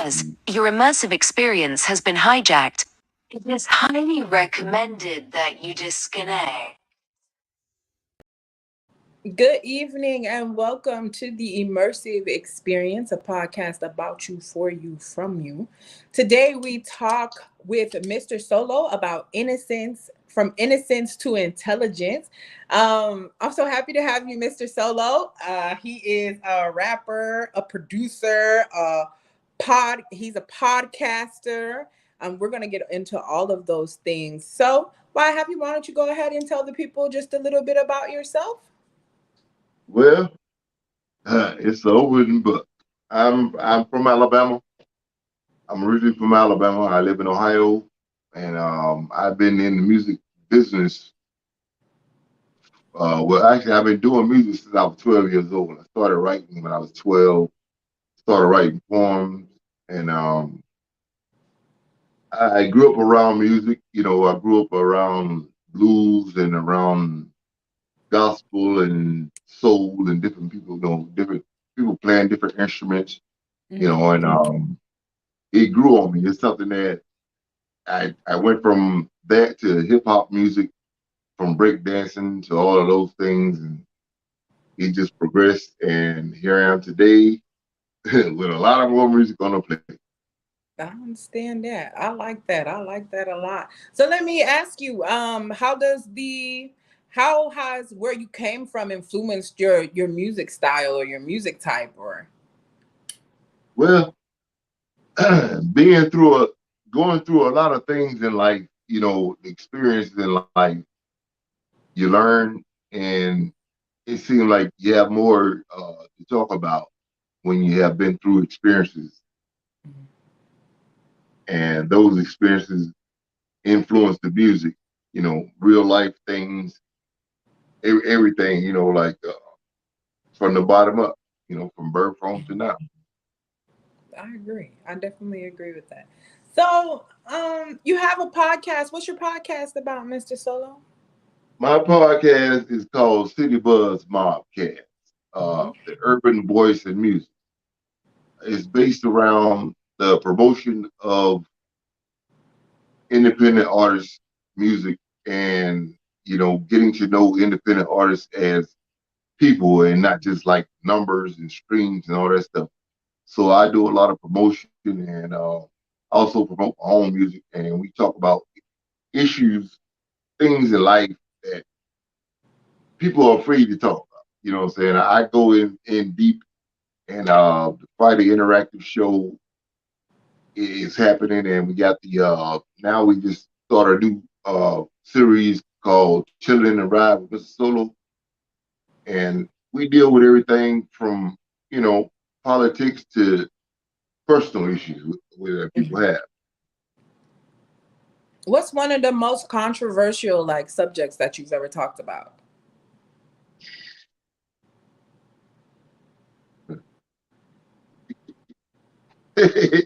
says, your immersive experience has been hijacked. It is highly recommended that you disconnect. Good evening and welcome to the Immersive Experience, a podcast about you, for you, from you. Today we talk with Mr. Solo about innocence, from innocence to intelligence. I'm so happy to have you, Mr. Solo. He is a rapper, a producer, he's a podcaster. We're gonna get into all of those things. So, why have you? Why don't you go ahead and tell the people just a little bit about yourself? Well, it's over, but I'm from Alabama. I'm originally from Alabama. I live in Ohio, and I've been in the music business. Well, actually, I've been doing music since I was 12 years old. I started writing when I was 12. Started writing poems, and I grew up around music. I grew up around blues and around gospel and soul and different people. Different people playing different instruments. And it grew on me. It's something that I went from that to hip hop music, from break dancing to all of those things, and it just progressed. And here I am today with a lot of more music on the plate. I understand that. I like that. I like that a lot. So let me ask you, how has where you came from influenced your music style or your music type or Well, being through going through a lot of things in life, experiences in life, you learn, and it seems like you have more to talk about when you have been through experiences, and those experiences influence the music. Real life things, everything. Like from the bottom up. From birth on to now. I agree. I definitely agree with that. So, you have a podcast. What's your podcast about, Mr. Solo? My podcast is called City Buzz Mobcast, the urban voice in music. It's based around the promotion of independent artists' music, and getting to know independent artists as people and not just like numbers and streams and all that stuff. So I do a lot of promotion, and also promote my own music, and we talk about issues, things in life that people are afraid to talk about. You know what I'm saying? I go in deep, and the Friday interactive show is happening, and we got the now we just started a new series called Chilling and Ride with Mr. Solo, and we deal with everything from politics to personal issues that people have. What's one of the most controversial like subjects that you've ever talked about? I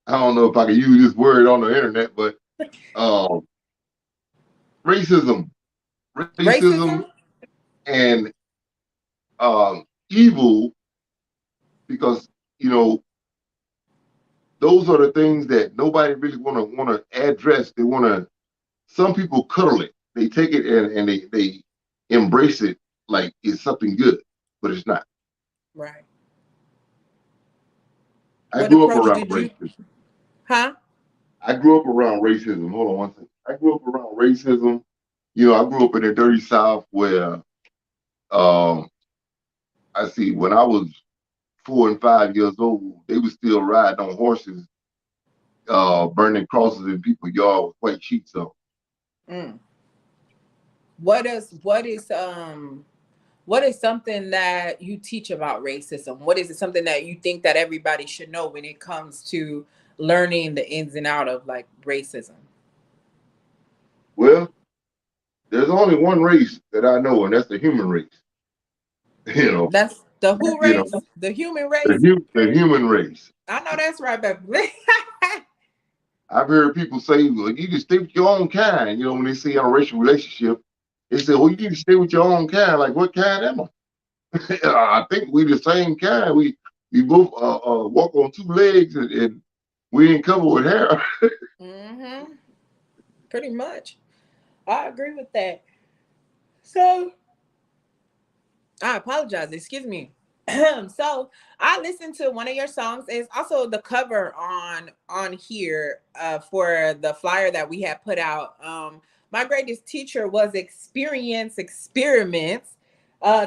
don't know if I can use this word on the internet, but um, racism, racism, Racism? and evil, because you know those are the things that nobody really want to address. They want to. Some people cuddle it. They take it and they embrace it like it's something good, but it's not. Right. I What grew up approach around did you racism. huh? I grew up around racism. Hold on one second. I grew up around racism. I grew up in the dirty South where um, I see when I was 4 and 5 years old, they were still riding on horses, burning crosses in people's yard with white sheets on. Mm. What is something that you teach about racism? What is it something that you think that everybody should know when it comes to learning the ins and out of like racism? Well, there's only one race that I know, and that's the human race. you know, That's the who you know, race? The human race? the human race. I know that's right, baby. I've heard people say, well, you can stay with your own kind. When they say in a racial relationship, they say, well, you need to stay with your own kind. Like, what kind am I? I think we the same kind. we both walk on two legs, and we ain't covered with hair. Mm-hmm. Pretty much. I agree with that. So I apologize. Excuse me. So I listened to one of your songs. It's also the cover on here for the flyer that we had put out. My greatest teacher was experience experiments.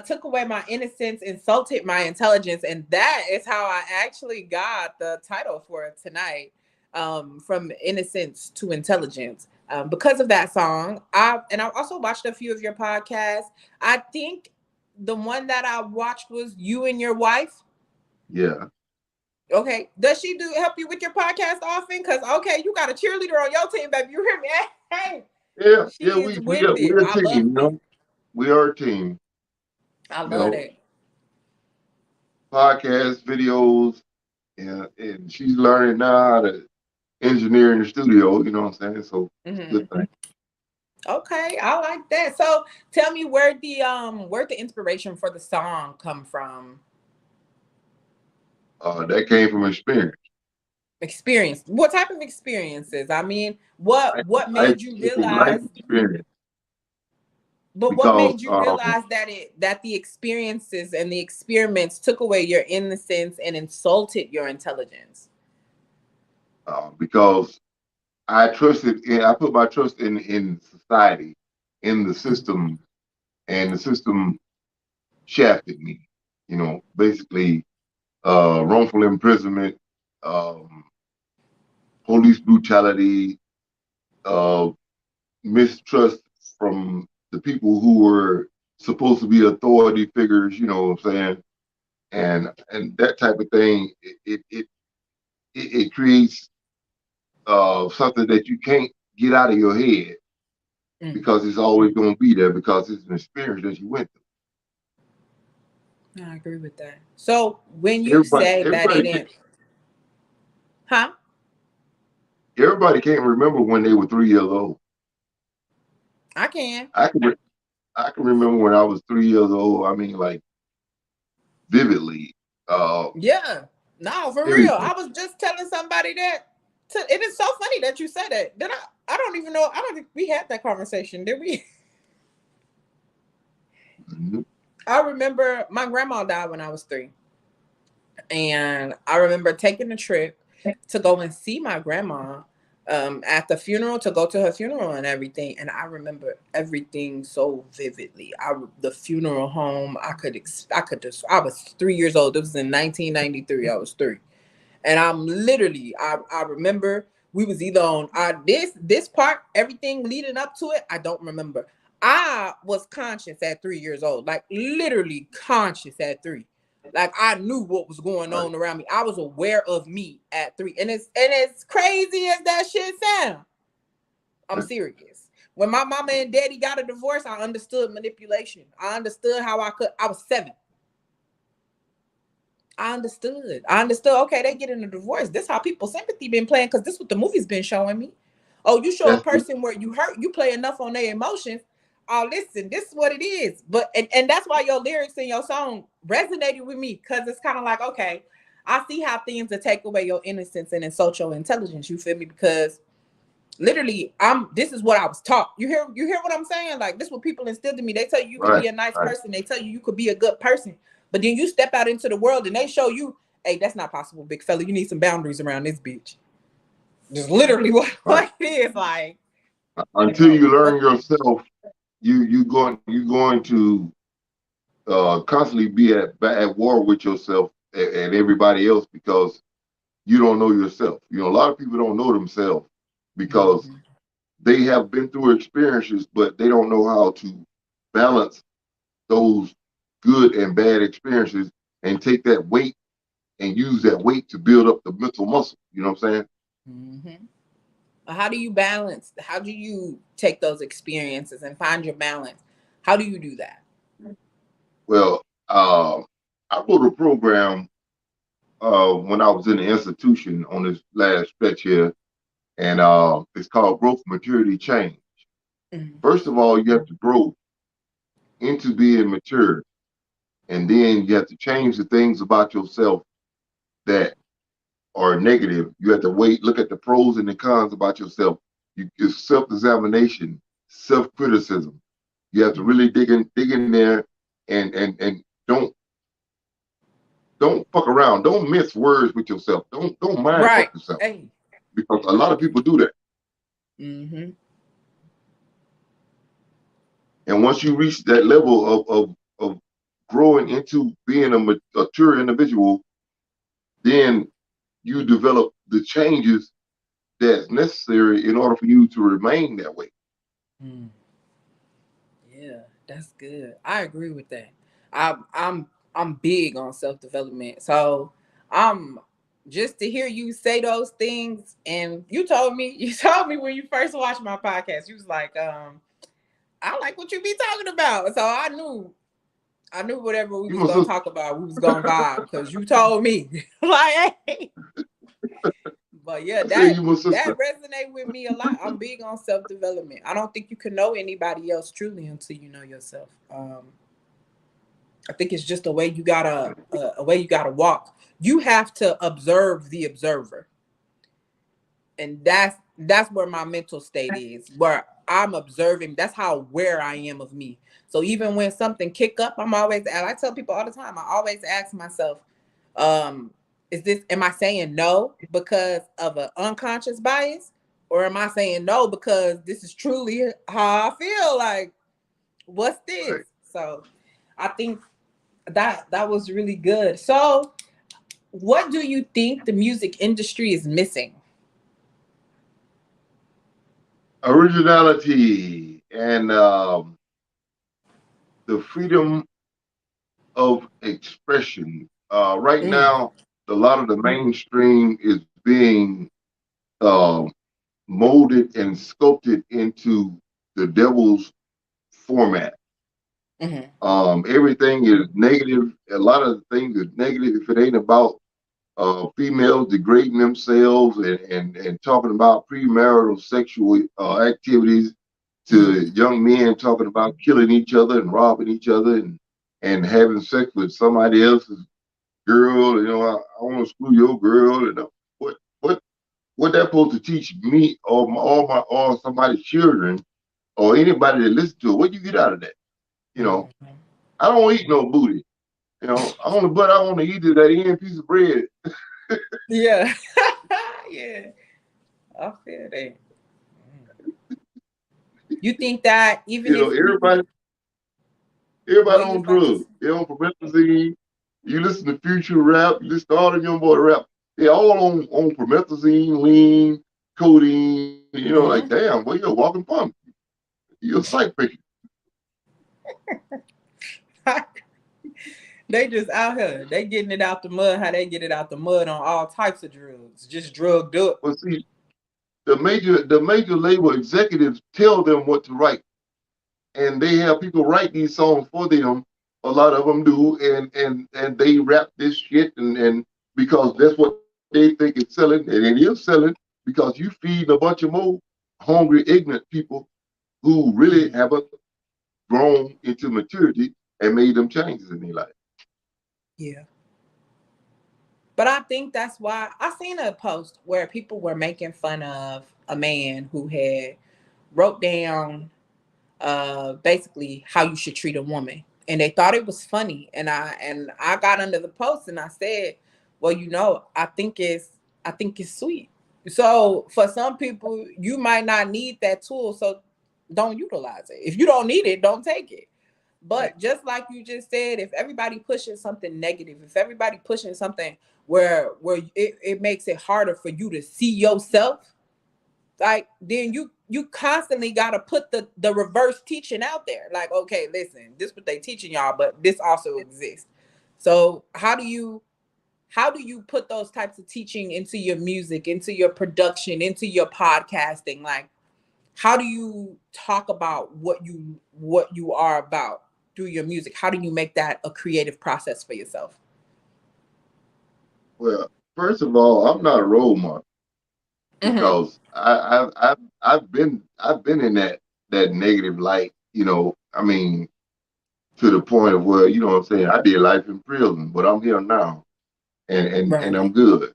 Took away my innocence, insulted my intelligence, and that is how I actually got the title for tonight. From innocence to intelligence. Because of that song, I also watched a few of your podcasts. I think the one that I watched was you and your wife. Yeah, Okay. Does she do help you with your podcast often? Because okay, you got a cheerleader on your team, baby. You hear me? Hey, yeah, yeah. she is with it. We're a I team. love it. We are a team. I You love know, it. podcast videos, and she's learning now how to engineer in the studio. You know what I'm saying? So it's a Hmm. good thing. Okay, I like that. So tell me where the inspiration for the song come from? That came from experience. Experience. What type of experiences? I mean, I, what I made you life realize? experience But what because made you realize that the experiences and the experiments took away your innocence and insulted your intelligence? because I put my trust in society, in the system, and the system shafted me. You know, basically, wrongful imprisonment, um, police brutality, uh, mistrust from the people who were supposed to be authority figures. You know what I'm saying? And that type of thing. It creates something that you can't get out of your head Mm, because it's always going to be there because it's an experience that you went I agree with that. So when through. you say that it didn't, huh? Everybody can't remember when they were 3 years old. I can. I can re- I can remember when I was 3 years old. I mean, like vividly, uh, Yeah. No, for real. everything. I was just telling somebody that. It is so funny that you said that. Then I don't even know. I don't think we had that conversation, did we? Mhm. I remember my grandma died when I was 3. And I remember taking a trip to go and see my grandma at the funeral, to go to her funeral and everything. And I remember everything so vividly. The funeral home. I was 3 years old. It was in 1993. I was 3, and I'm literally. I remember we was either on this part, everything leading up to it. I don't remember. I was conscious at 3 years old, like literally conscious at 3. Like I knew what was going Right. on around me. I was aware of me at 3. And it's crazy as that shit sound. I'm Right. serious. When my mama and daddy got a divorce, I understood manipulation. I understood how I was 7. I understood. I understood. Okay, they get in a divorce. This how people sympathy been playing because this what the movie's been showing me. Oh, you show a That's the, person where you hurt, you play enough on their emotions. Oh, listen, this is what it is. But and that's why your lyrics in your song resonated with me because it's kind of like, okay, I see how things that take away your innocence and insult your intelligence. You feel me? Because literally, this is what I was taught. You hear what I'm saying? Like this is what people instilled in me. They tell you you could right, be a nice right. person. They tell you you could be a good person. But then you step out into the world and they show you, hey, that's not possible, big fella. You need some boundaries around this bitch. Just literally Right. what it is like. Until No. you learn yourself, you going to constantly be at war with yourself and everybody else because you don't know yourself. You know, a lot of people don't know themselves because Mhm. they have been through experiences, but they don't know how to balance those good and bad experiences and take that weight and use that weight to build up the mental muscle. You know what I'm saying? Mhm. How do you balance? How do you take those experiences and find your balance? How do you do that? Well, I wrote a program when I was in the institution on this last stretch here, and it's called Growth Maturity Change. Mhm. First of all, you have to grow into being mature, and then you have to change the things about yourself that are negative. You have to look at the pros and the cons about yourself. It's self-examination, self-criticism. You have to really dig in there and don't fuck around. Don't mince words with yourself. Don't mind Right. fuck yourself Hey. because a lot of people do that. Mm-hmm. And once you reach that level of growing into being a mature individual, then you develop the changes that's necessary in order for you to remain that way. Mm. Yeah, that's good. I agree with that. I'm big on self development. So I'm just to hear you say those things, and you told me when you first watched my podcast, you was like, I like what you be talking about. So I knew whatever we You was must gonna have, talk about, we was gonna vibe because you told me. Like, hey. But yeah, I say you my that sister. resonate with me a lot. I'm big on self development. I don't think you can know anybody else truly until you know yourself. I think it's just a way you gotta walk. You have to observe the observer, and that's where my mental state is. Where I'm observing. That's how aware I am of me. So even when something kick up, I tell people all the time. I always ask myself, um, am I saying no because of an unconscious bias, or am I saying no because this is truly how I feel? Like, what's this? Right. So I think that was really good. So, what do you think the music industry is missing? Originality and the freedom of expression. Right Mm, now, a lot of the mainstream is being uh, molded and sculpted into the devil's format. mm-hmm, Everything is negative. A lot of things is negative if it ain't about females degrading themselves and talking about premarital sexual activities to mm, young men talking about killing each other and robbing each other and having sex with somebody else's girl. I want to screw your girl. What what what that supposed to teach me or somebody's children or anybody that listen to it? What you get out of that? You know, mm-hmm. I don't eat no booty. But I want to eat that end piece of bread. Yeah, yeah, I feel that. You think that even if people, Everybody what you was on about to drugs. say? They on promethazine. You listen to future rap. You listen to all the young boy rap. They all on promethazine, lean, codeine. Like Mm-hmm. damn, well, you're a walking pump. You're a psych patient. They just out here. They getting it out the mud. How they get it out the mud on all types of drugs, just drugged up. But see, the major label executives tell them what to write, and they have people write these songs for them. A lot of them do, and they rap this shit, and because that's what they think is selling, and it is selling because you feed a bunch of more hungry, ignorant people who really Mm, haven't grown into maturity and made them changes in their life. yeah. But I think that's why I seen a post where people were making fun of a man who had wrote down basically how you should treat a woman. And they thought it was funny. And I got under the post and I said, well, I think it's sweet. So for some people, you might not need that tool. So don't utilize it. If you don't need it, don't take it. Right. But just like you just said, if everybody pushing something negative, if everybody pushing something where it makes it harder for you to see yourself, like then you constantly got to put the reverse teaching out there. Like, okay, listen, this what they teaching y'all, but this also exists. So how do you put those types of teaching into your music, into your production, into your podcasting? Like, how do you talk about what you are about through your music? How do you make that a creative process for yourself? Well, first of all, I'm not a role model Mm-hmm. because I've been in that negative light. I mean, to the point of where, what I'm saying, I did life in prison, but I'm here now. and Right. I'm good.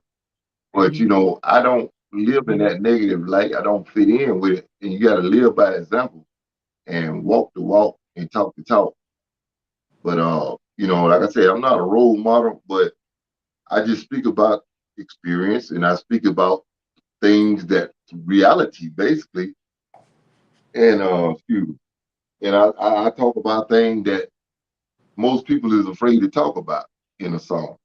But Mhm. I don't live in that negative light. I don't fit in with it. And you got to live by example and walk the walk and talk the talk. But like I said, I'm not a role model, but I just speak about experience and I speak about things that reality basically. And excuse me. And I talk about things that most people is afraid to talk about in a song.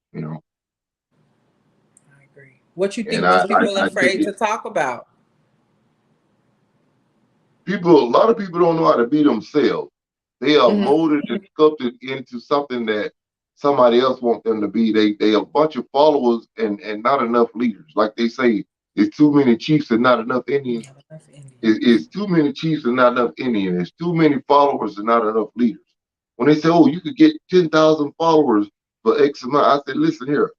I agree. What you And think most people are I take afraid it. to talk about? A lot of people don't know how to be themselves. They are Hmm. molded and sculpted into something that somebody else wants them to be. They a bunch of followers and not enough leaders. Like they say, it's too many chiefs and not enough Indians. Yeah, that's Indians. It's too many chiefs and not enough Indians. It's too many followers and not enough leaders. When they say, "Oh, you could get 10,000 followers for X amount," I said, "Listen here,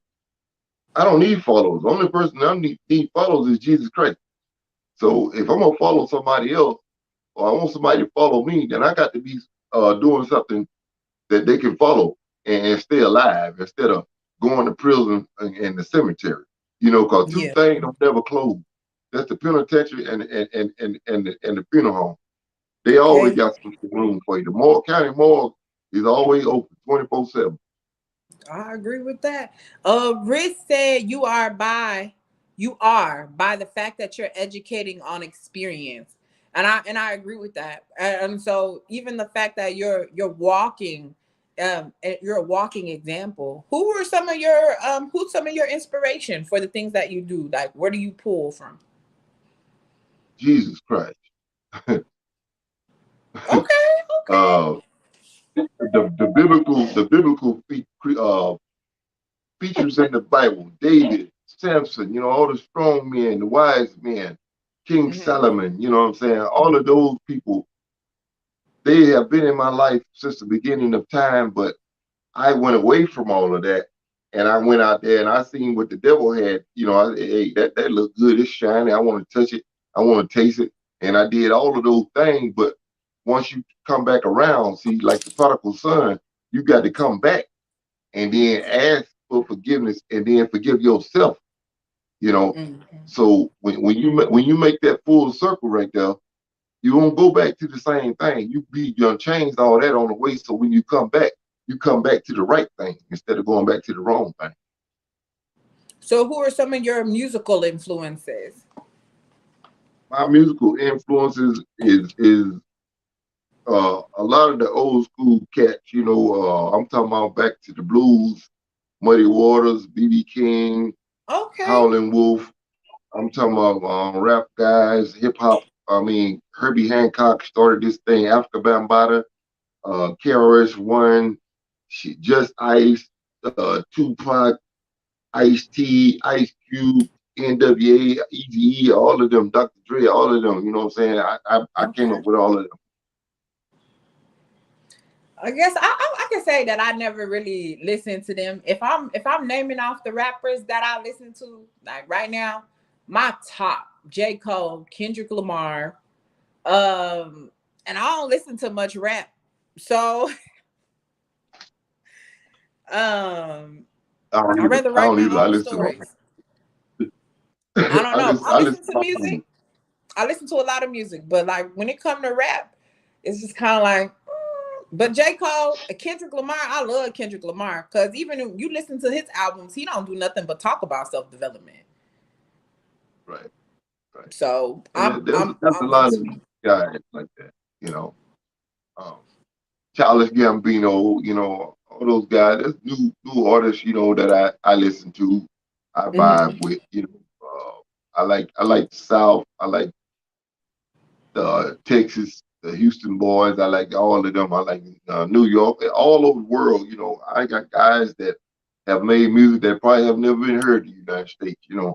I don't need followers. The only person I need followers is Jesus Christ. So if I'm gonna follow somebody else, or I want somebody to follow me, then I got to be doing something that they can follow and stay alive instead of going to prison and the cemetery. Because two Yeah. things don't never close. That's the penitentiary and the funeral home. They always Hey, got some room for you. The Moore County Morgue is always open 24/7. I agree with that. Rich said you are by the fact that you're educating on experience, and I agree with that. And so even the fact that you're walking, you're a walking example. Who's some of your inspiration for the things that you do? Like, where do you pull from? Jesus Christ. Okay, okay. uh, the biblical features in the Bible, David, Samson, all the strong men, the wise men, King Hmm. Solomon, you know what I'm saying? All of those people, they have been in my life since the beginning of time, but I went away from all of that. And I went out there and I seen what the devil had, hey, that looked good, it's shiny, I want to touch it, I want to taste it. And I did all of those things, but once you come back around, see, like the prodigal son, you got to come back and then ask for forgiveness and then forgive yourself. You know, Hmm. so when you make that full circle right there, you won't go back to the same thing. You done changed all that on the way. So when you come back to the right thing instead of going back to the wrong thing. So, who are some of your musical influences? My musical influences is a lot of the old school cats. I'm talking about back to the blues, Muddy Waters, BB King, Okay. Howlin' Wolf. I'm talking about rap guys, hip hop. I mean, Herbie Hancock started this thing, Africa Bambaataa, KRS-One, Just Ice, Tupac, Ice T, Ice Cube, NWA, Eazy-E, all of them, Dr. Dre, all of them. You know what I'm saying? I came up Okay. with all of them. I guess I can say that I never really listened to them. If I'm naming off the rappers that I listen to, like right now, my top: J. Cole, Kendrick Lamar, and I don't listen to much rap. So um I rather I write don't my either. I own listen to stories. I don't know. I I listen listen to to all of music. I listen to a lot of music, but like when it comes to rap, it's just kind of like. But J. Cole, Kendrick Lamar, I love Kendrick Lamar because even if you listen to his albums, he don't do nothing but talk about self development. right, right. So And there's a I'm lot of into. guys like that, you know. Um, Childish Gambino, all those guys. There's new artists, that I listen to, I vibe Mhm. with. I like the South. I like Texas, the Houston boys. I like all of them. I like New York, all over the world. I got guys that have made music that probably have never been heard in the United States. In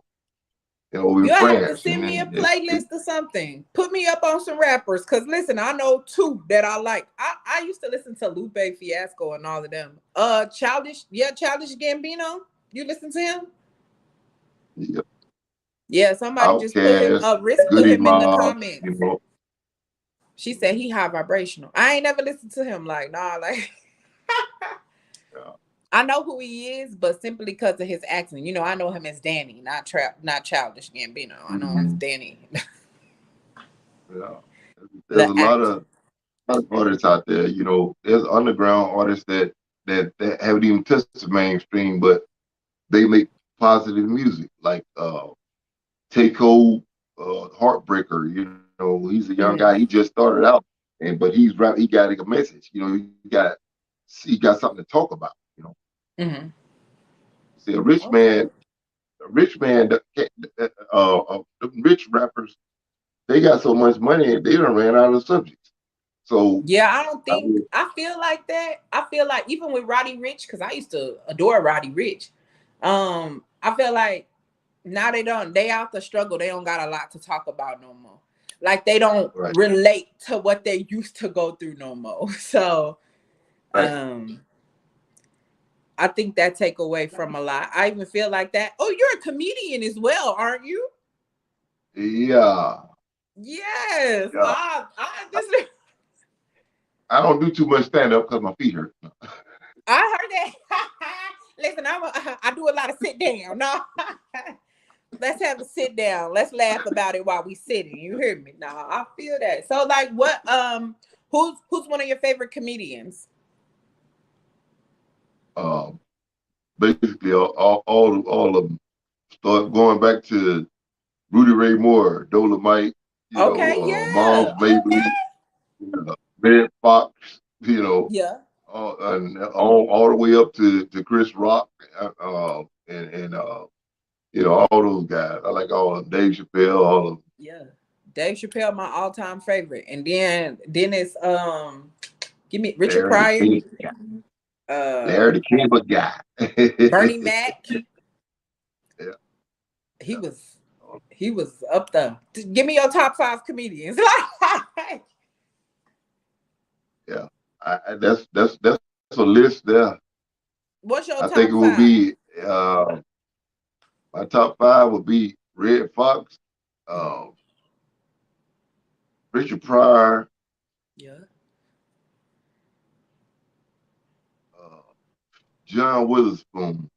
You'll have to France, send me a playlist or something. Put me up on some rappers. Cause listen, I know two that I like. I used to listen to Lupe Fiasco and all of them. Childish Gambino. You listen to him? yeah, Yeah, somebody just put him Outkast, Risk put Goody him in the Mob. comments. She said he high vibrational. I ain't never listened to him. Like, nah, like Yeah. I know who he is, but simply because of his accent. You know, I know him as Danny, not Childish Gambino. I know him as Mhm. Danny, Yeah. There's the a actor. lot of artists out there. There's underground artists that haven't even touched the mainstream, but they make positive music, like Takeo, Heartbreaker. He's a young guy. He Mm-hmm. just started out, but he got a message. He got something to talk about. Mm-hmm. See, Okay. a rich man, the rich rappers, they got so much money, they done ran out of subjects. So, Yeah, I don't I think mean, I feel like that. I feel like even with Roddy Rich, because I used to adore Roddy Rich. I feel like now they out the struggle. They don't got a lot to talk about no more. Like they don't right, relate to what they used to go through no more. So right, um I think that take away from a lot. I even feel like that. Oh, you're a comedian as well, aren't you? yeah, Yes. yeah. I don't do too much stand up because my feet hurt. I heard that. Listen, I do a lot of sit down. No. Let's have a sit down. Let's laugh about it while we sitting. You hear me? Nah, I feel that. So like what who's one of your favorite comedians? Um, Basically, all of them. Start going back to Rudy Ray Moore, Dolomite, Okay, Miles yeah. Mabley, Okay. Red Fox, Yeah. and all the way up to Chris Rock, all those guys. I like all of them. Dave Chappelle, all of them. Yeah. Dave Chappelle, my all-time favorite. And then it's give me Richard Larry the Pryor, Cable Guy. uh Larry the Cable Guy. Bernie Mac. Yeah, He yeah, was he was up there. Give me your top five comedians. yeah. That's a list there. What's I your think it top would five? be my top five would be Red Fox, Mhm. uh, Richard Pryor, Yeah. uh, John Witherspoon,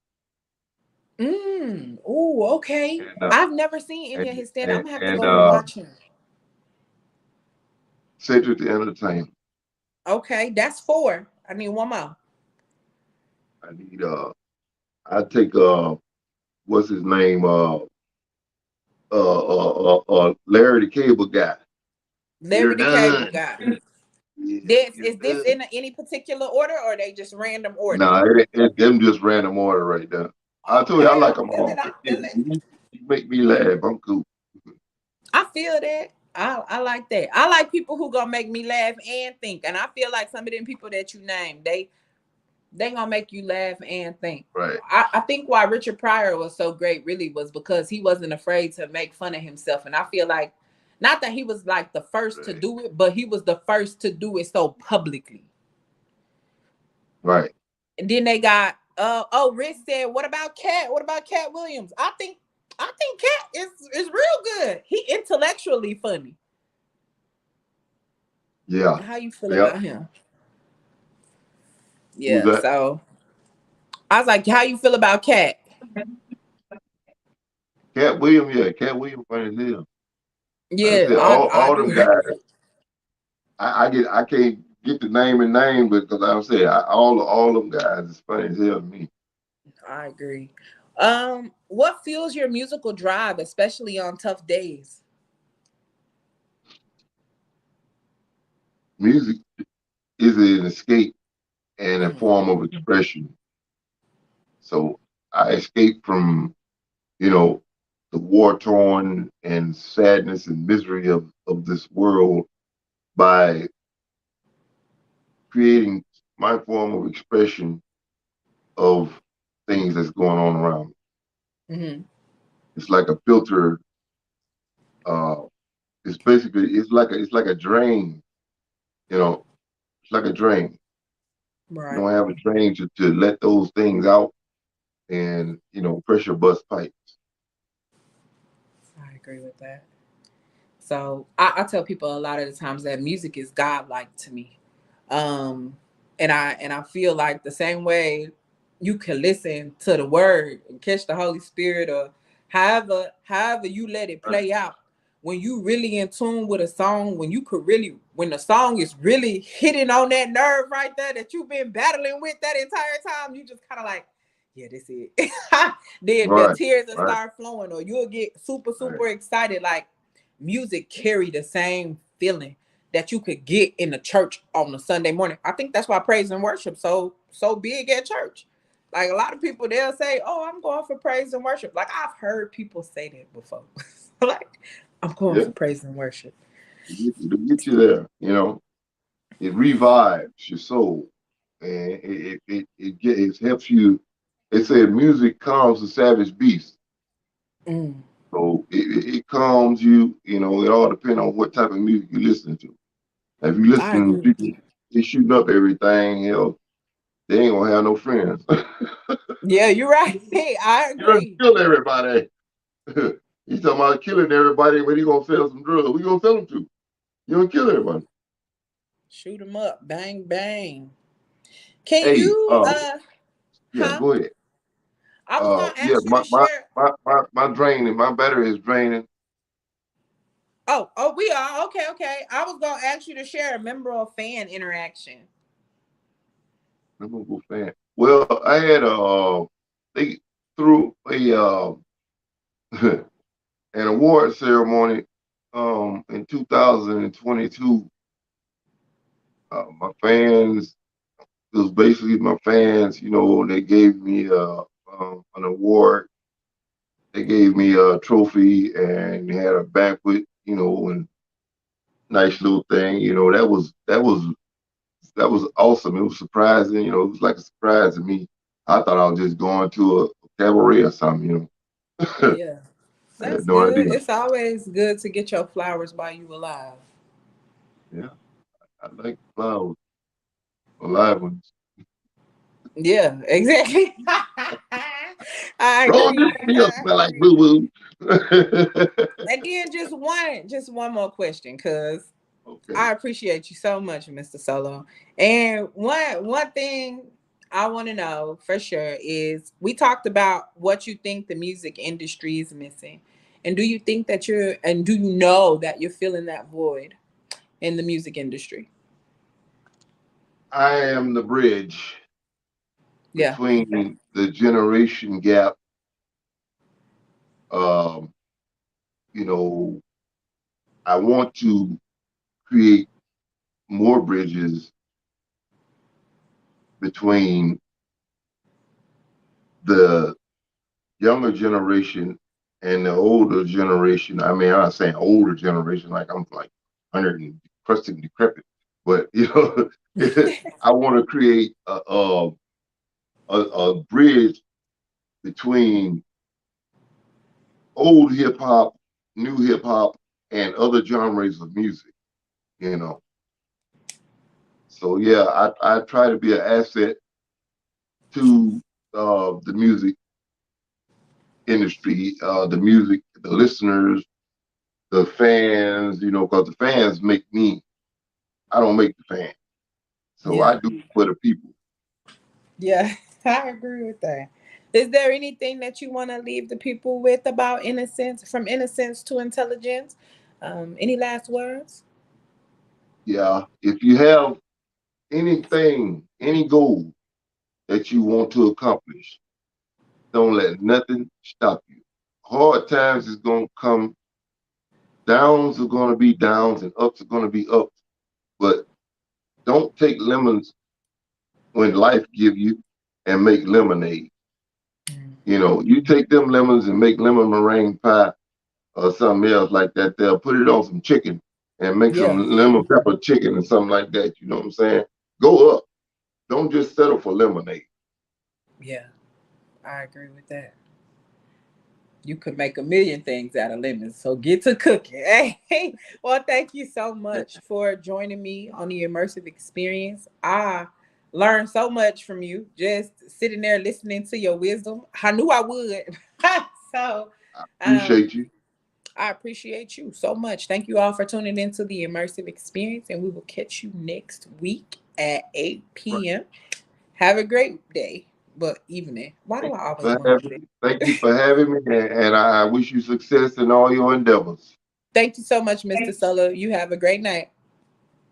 Oh, okay. and I've never seen any of and his stand. I'm and, gonna have to and go and watch him. Cedric the Entertainer. Okay, that's four. I need one more. I need I take what's his name Larry the Cable Guy. You're Larry the Cable done. Guy. Yeah, This you're is this done. in any particular order, or are they just random order? Nah, them just random order right there. I told you I Okay, like I them feel all. it. I feel it. You make me laugh. I'm cool. I feel that. I like that. I like people who gonna make me laugh and think. And I feel like some of them people that you name, they gonna make you laugh and think. Right. I think why Richard Pryor was so great really was because he wasn't afraid to make fun of himself. And I feel like not that he was like the first to Right. do it, but he was the first to do it so publicly. Right. And then they got Rich said, what about Cat? What about Cat Williams? I think Cat is real good. He intellectually funny. Yeah. How you feel Yep. about him? Who's Yeah, that? so I was like, how you feel about Cat? Cat Williams. Yeah, Cat Williams funny as hell. Like I Yeah, said, I all them do. guys. I can't get the name because like I said all them guys is funny as hell to me. I agree. What fuels your musical drive, especially on tough days? Music is an escape and a Mhm. form of expression. So I escape from you know the war torn and sadness and misery of this world by creating my form of expression of things that's going on around me. Mhm. It's like a filter. Uh, it's like a drain. You know, it's like a drain. You Right. don't have a drain to let those things out and pressure bust pipes. I agree with that. So I tell people a lot of the times that music is godlike to me. Um, and I feel like the same way. you can listen to the word and catch the Holy Spirit, or however you let it play out. When you really in tune with a song, when the song is really hitting on that nerve right there that you've been battling with that entire time, you just kind of like, yeah, this is it. Then the Right, tears will right, start flowing, or you'll get super, right. super excited. Like, music carry the same feeling that you could get in the church on a Sunday morning. I think that's why praise and worship so big at church. Like, a lot of people, they'll say, "Oh, I'm going for praise and worship." Like, I've heard people say that before. Like, I'm going Yeah, for praise and worship. to get you there. It revives your soul, and it helps you. It said music calms the savage beast. Mm, So it calms you. It all depends on what type of music you listen to. If you I listen to agree with people, you. they shooting up everything, they ain't gonna have no friends. Yeah, you're right. I You done agree. kill everybody. He's talking about killing everybody, but he gonna sell some drugs. We gonna sell them to. You don't kill everybody. Shoot them up, bang bang. Can Hey, you yeah, huh? go ahead. I was gonna Yeah, ask you to share. my battery is draining. Oh, we are okay. Okay, I was gonna ask you to share a member of fan interaction. I'm gonna go fan. Well, I had they threw a an award ceremony in 2022. My fans, it was basically my fans. They gave me an award. They gave me a trophy, and they had a banquet. And nice little thing. That was awesome. It was surprising. It was like a surprise to me. I thought I was just going to a cabaret or something. Yeah, I had that's no good. idea. It's always good to get your flowers while you alive. Yeah, I like flowers, live ones. Yeah, exactly. I Roll this agree. still I smell like agree. boo boo. And then just one more question, cause Okay. I appreciate you so much, Mr. Solo. And one thing I want to know for sure is, we talked about what you think the music industry is missing. And do you know that you're filling that void in the music industry? I am the bridge Yeah. between the generation gap. Um, you know, I want to create more bridges between the younger generation and the older generation. I mean, I'm not saying older generation like I'm like 100 and crusted and decrepit, but I want to create a bridge between old hip hop, new hip hop, and other genres of music. You know, so yeah, I try to be an asset to the music industry, the listeners, the fans. Because the fans make me. I don't make the fans, so I Yeah. do it for the people. Yeah, I agree with that. Is there anything that you want to leave the people with about innocence, from innocence to intelligence? Any last words? Yeah, if you have anything, any goal that you want to accomplish, don't let nothing stop you. Hard times is gonna come, downs are gonna be downs, and ups are gonna be ups. But don't take lemons when life give you and make lemonade. You take them lemons and make lemon meringue pie or something else like that. They'll put it on some chicken and make Yeah, some lemon pepper chicken and something like that. You know what I'm saying? Go up. Don't just settle for lemonade. yeah, I agree with that. You could make a million things out of lemons, so get to cooking. Hey, well, thank you so much for joining me on the immersive experience. I learned so much from you just sitting there listening to your wisdom. I knew I would. So, um, Appreciate you. I appreciate you so much. Thank you all for tuning into the immersive experience, and we will catch you next week at 8 Right. p.m. Have a great day. but evening. Why do Thank I you always for want to having say? me. Thank you for having me, and I wish you success in all your endeavors. Thank you so much, Mr. Solo. You have a great night.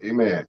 Amen.